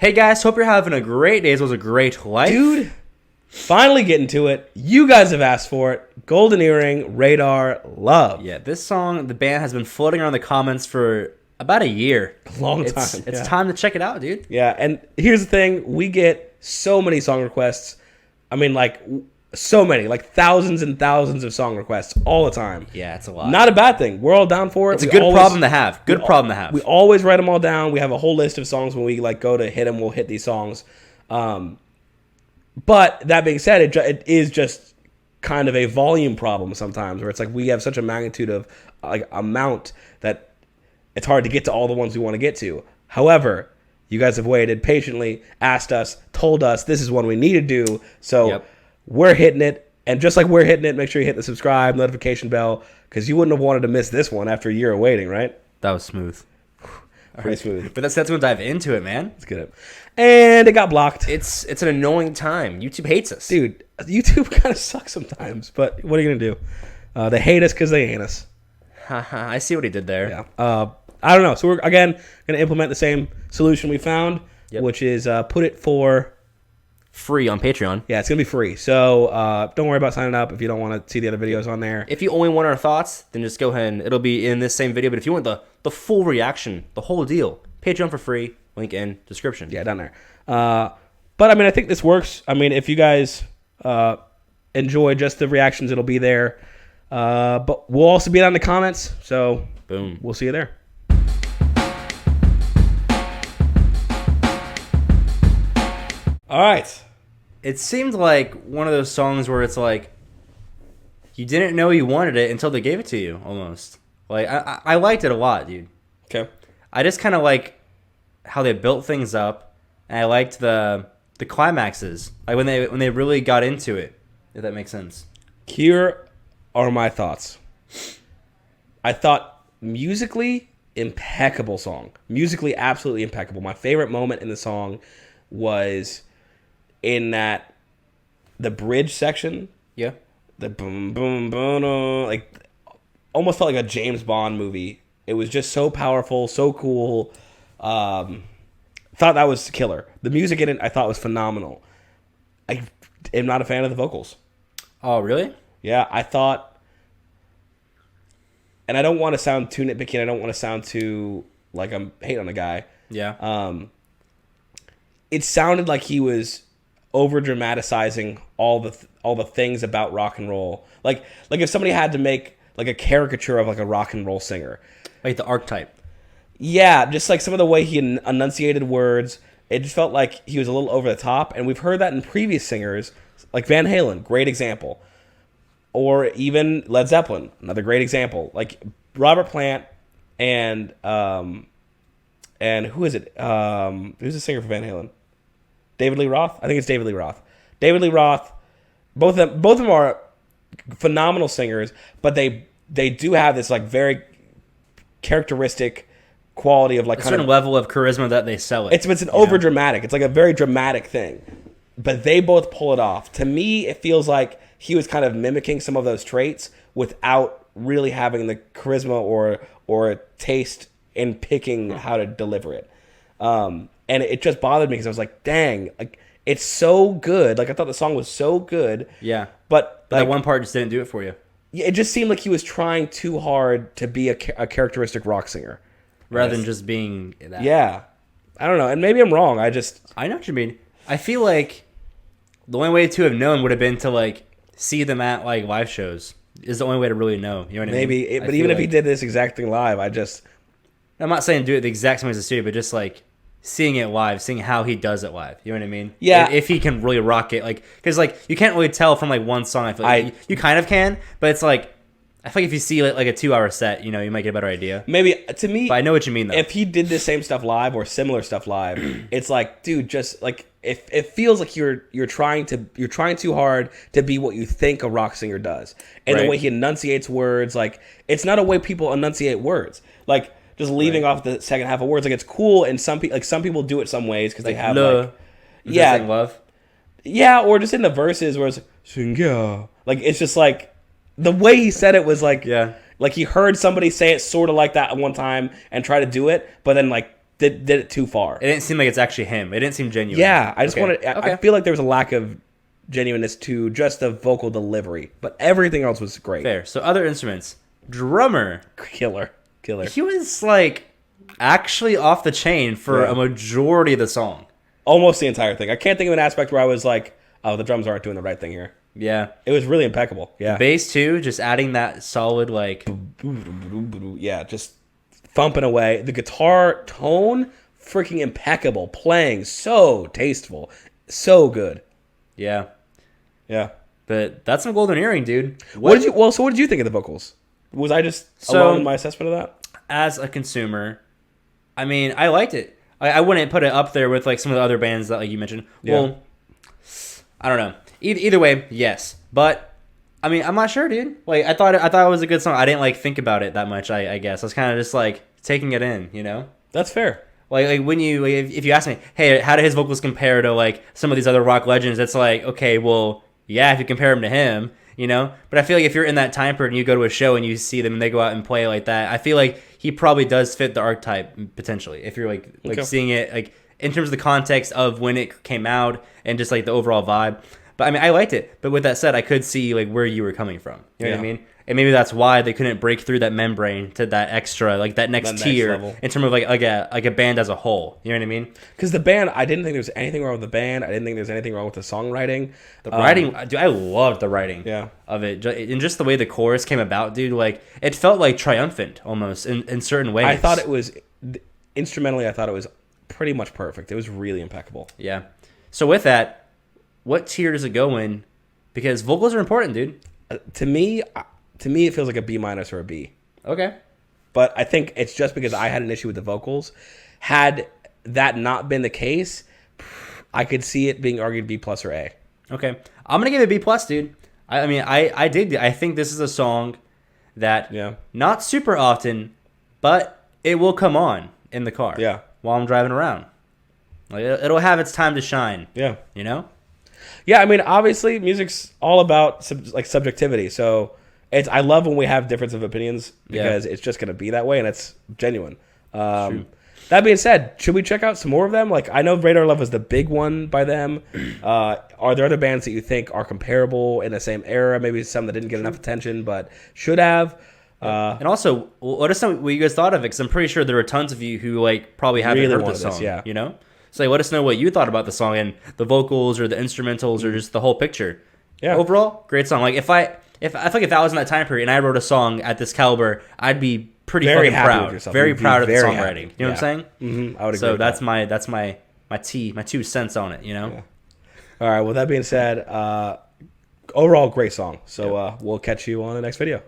Hey guys, hope you're having a great day. This was a great life. Dude, finally getting to it. You guys have asked for it. Golden Earring, Radar, Love. Yeah, this song, the band has been floating around the comments for about a year. Long time. It's time to check it out, dude. Yeah, and here's the thing. We get so many song requests. I mean, like, so many. Like, thousands and thousands of song requests all the time. Yeah, it's a lot. Not a bad thing. We're all down for it. It's a good problem to have. Good problem to have. We always write them all down. We have a whole list of songs when we like go to hit them. We'll hit these songs. But that being said, it is just kind of a volume problem sometimes, where it's like we have such a magnitude of like amount that it's hard to get to all the ones we want to get to. However, you guys have waited patiently, asked us, told us this is one we need to do. So we're hitting it. And just like we're hitting it, make sure you hit the subscribe, notification bell, because you wouldn't have wanted to miss this one after a year of waiting, right? That was smooth. Pretty smooth. But let's go dive into it, man. Let's get it. And it got blocked. It's an annoying time. YouTube hates us. Dude, YouTube kind of sucks sometimes, but what are you going to do? They hate us because they ain't us. I see what he did there. Yeah. I don't know. So we're, again, going to implement the same solution we found, which is put it for free on Patreon. Yeah, it's going to be free. So don't worry about signing up if you don't want to see the other videos on there. If you only want our thoughts, then just go ahead and it'll be in this same video. But if you want the full reaction, the whole deal, Patreon for free, link in description. Yeah, down there. But, I mean, I think this works. I mean, if you guys enjoy just the reactions, it'll be there. But we'll also be down in the comments. So boom, we'll see you there. All right. It seemed like one of those songs where it's like you didn't know you wanted it until they gave it to you, almost. Like I liked it a lot, dude. Okay. I just kind of like how they built things up, and I liked the climaxes, like when they really got into it. If that makes sense. Here are my thoughts. I thought musically impeccable song. Musically absolutely impeccable. My favorite moment in the song was in that the bridge section. Yeah. The boom boom boom, like almost felt like a James Bond movie. It was just so powerful, so cool. Thought that was killer. The music in it I thought was phenomenal. I am not a fan of the vocals. Oh, really? Yeah, I thought, and I don't want to sound too nitpicky, and I don't want to sound too like I'm hating on the guy. Yeah. It sounded like he was over dramatizing all the things about rock and roll. Like if somebody had to make like a caricature of like a rock and roll singer, like the archetype. Yeah, just like some of the way he enunciated words, it just felt like he was a little over the top. And we've heard that in previous singers, like Van Halen, great example, or even Led Zeppelin, another great example. Like Robert Plant and who is it? Who's the singer for Van Halen? David Lee Roth? I think it's David Lee Roth. David Lee Roth, both of them are phenomenal singers, but they do have this like very characteristic quality of like a certain level of charisma that they sell it. It's an over dramatic. It's like a very dramatic thing. But they both pull it off. To me, it feels like he was kind of mimicking some of those traits without really having the charisma or taste in picking how to deliver it. And it just bothered me because I was like, dang, like it's so good. Like I thought the song was so good. Yeah. But like, that one part just didn't do it for you. It just seemed like he was trying too hard to be a characteristic rock singer. Rather than just being that. Yeah. I don't know. And maybe I'm wrong. I know what you mean. I feel like the only way to have known would have been to like see them at like live shows. Is the only way to really know. You know what I mean? But even if he did this exact thing live, I'm not saying do it the exact same as the studio, but just like seeing it live, seeing how he does it live. You know what I mean? Yeah. If he can really rock it, like, because like you can't really tell from like one song. I feel like you kind of can, but it's like I feel like if you see like a 2-hour set, you know, you might get a better idea. Maybe to me, but I know what you mean though. If he did the same stuff live or similar stuff live, it's like, dude, just like it feels like you're trying too hard to be what you think a rock singer does, and the way he enunciates words, like it's not a way people enunciate words, like. Just leaving off the second half of words, like it's cool, and some people do it some ways because they have love, or just in the verses where it's sing like it's just like the way he said it was like like he heard somebody say it sort of like that at one time and try to do it, but then like did it too far. It didn't seem like it's actually him. It didn't seem genuine. Yeah, I just Okay. wanted. I feel like there was a lack of genuineness to just the vocal delivery, but everything else was great. Fair. So other instruments. Drummer. Killer. He was like actually off the chain for a majority of the song. Almost the entire thing. I can't think of an aspect where I was like, "Oh, the drums aren't doing the right thing here." Yeah. It was really impeccable. Yeah. Bass too, just adding that solid like Yeah, just thumping away. The guitar tone, freaking impeccable. Playing so tasteful, so good. yeah. Yeah. But that's some golden earring, dude. What did you? Well, so what did you think of the vocals? Was I just alone in my assessment of that? As a consumer, I mean, I liked it. I wouldn't put it up there with like some of the other bands that like you mentioned. Yeah. Well, I don't know. Either way, yes. But I mean, I'm not sure, dude. Like I thought it was a good song. I didn't like think about it that much. I guess I was kind of just like taking it in, you know. That's fair. Like when you if you ask me, hey, how do his vocals compare to like some of these other rock legends? It's like, okay, well, yeah, if you compare him to him, you know. But I feel like if you're in that time period and you go to a show and you see them and they go out and play like that, I feel like he probably does fit the archetype potentially. If you're like Okay. seeing it like in terms of the context of when it came out and just like the overall vibe. But I mean, I liked it. But with that said, I could see like where you were coming from. You know what I mean? And maybe that's why they couldn't break through that membrane to that extra, like that next tier level. in terms of like a band as a whole. You know what I mean? Because the band, I didn't think there was anything wrong with the band. I didn't think there was anything wrong with the songwriting. The writing, dude, I loved the writing Yeah. of it. And just the way the chorus came about, dude, like it felt like triumphant almost in certain ways. I thought it was instrumentally. I thought it was pretty much perfect. It was really impeccable. Yeah. So with that, what tier does it go in? Because vocals are important, dude. To me, it feels like a B- or a B. Okay. But I think it's just because I had an issue with the vocals. Had that not been the case, I could see it being argued B+ or A. Okay. I'm gonna give it B+, dude. I mean, I dig it. I think this is a song that not super often, but it will come on in the car. Yeah. While I'm driving around. Like it'll have its time to shine. Yeah. You know? Yeah, I mean, obviously, music's all about subjectivity. So I love when we have difference of opinions because it's just going to be that way, and it's genuine. That being said, should we check out some more of them? Like, I know Radar Love was the big one by them. Are there other bands that you think are comparable in the same era? Maybe some that didn't get enough attention but should have. And also, let us know what you guys thought of it, because I'm pretty sure there were tons of you who like probably haven't Really heard the wanted song. this, yeah. You know, so let us know what you thought about the song and the vocals or the instrumentals or just the whole picture. Yeah. Overall, great song. Like if I feel like if I was in that time period and I wrote a song at this caliber, I'd be pretty Very fucking happy with proud. yourself. Very You'd be proud of the very songwriting. happy. You know what I'm saying? Mm-hmm. I would agree. So with that's that. my 2 cents on it. You know. Yeah. All right. Well, that being said, overall great song. So we'll catch you on the next video.